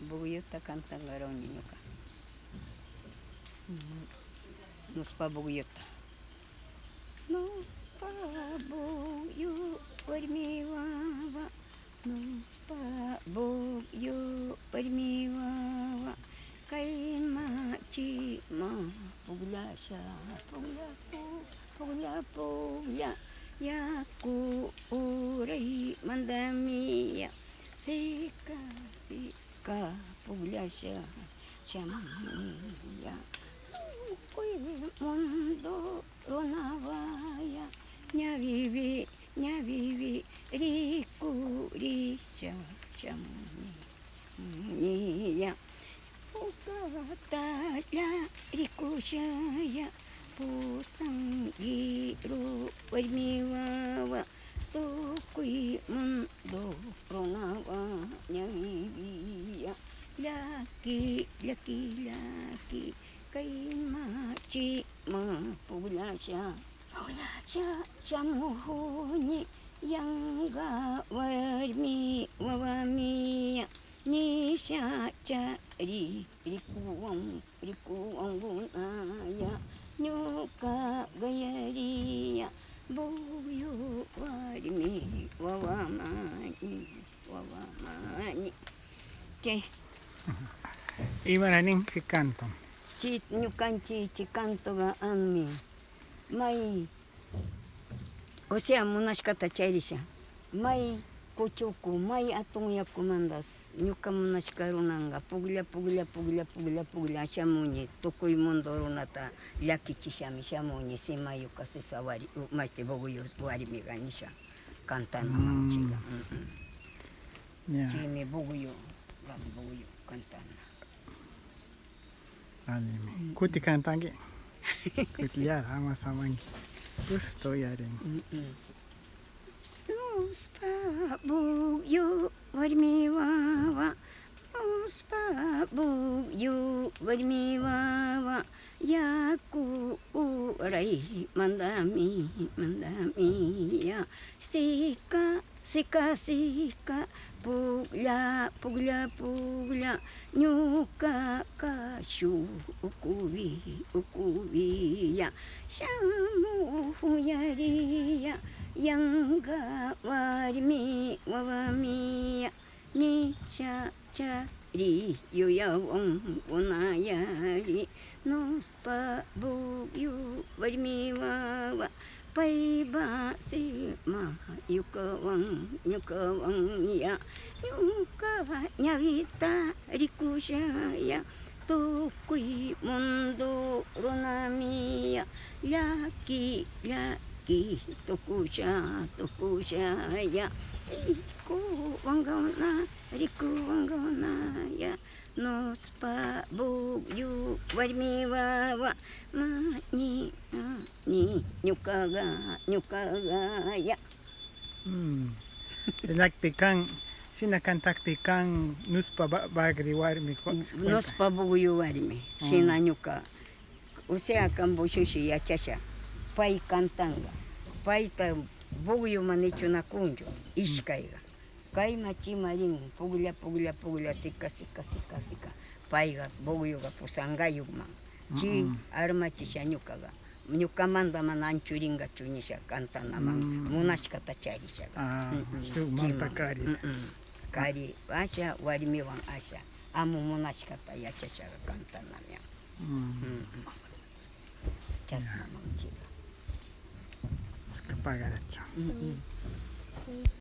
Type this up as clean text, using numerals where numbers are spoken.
Buguyuta cantan para un niño acá. Nos pa buguyuta. Nos pa buguyu warmiwawa. Nos pa buguyu warmiwawa. Kay machima puglasya pugla yaku uray mandamiya sika puglasya shamya kuy mundo runawaya ñavivi rikurisha shamya ukatalla rikushaya pusangiru warmiwawa tukuy mundo runawa ñaviviya laki kay machima puglasya shamuhuni yanga warmi wawamiya nishachari rikuwan gunaya ñuka gayariya buguyu warmi wawamani che Ibaranin si canto. ñukanchi chikantoga anmi may o sea munashkata chayrisha may kuchuku may atun yakumandas ñuka munashka runanga puglla shamuni tukuy mundo runata llakichishami shamuni simayuka sisa mashti buguyu warmiga nisha cantanamanchiga chaymi buguyu cantana. Kuti cantangi. Kuti ya sama-sama. Gusto ya rin. Nos pa buguyu warmiwawa. Nos pa buguyu warmiwawa. Yaku uray mandamiya. Sika pugla ñuka kashu ukuwiya shamuhuyariya yanga warmi wawamiya nishachari yuyawan gunayari nos pa buguyu warmiwawa payba sima yukawan ya ñuka ñavita rikushaya tukuy mundo runamiya llaki tukushaya rikuwangawnaya nos pa buguyu warmiwawa ni ñukaga ya Sinakantaktikan nuspa bagri warmi. Nuspa buguyu warmi shina ñuka o sea kambushushi yachasha pay cantanga payta buguyu manichunakunchu ishkayga kay machimarin puglla sika payga buguyuga pusangayukman chi armachisha ñukaga ñukamanta mana anchuringachu nisha cantanaman munashkata charishaga kari asha warmiwan asha amu munashkata yachashaga cantanamia chasnamanchiga Kapagaracho.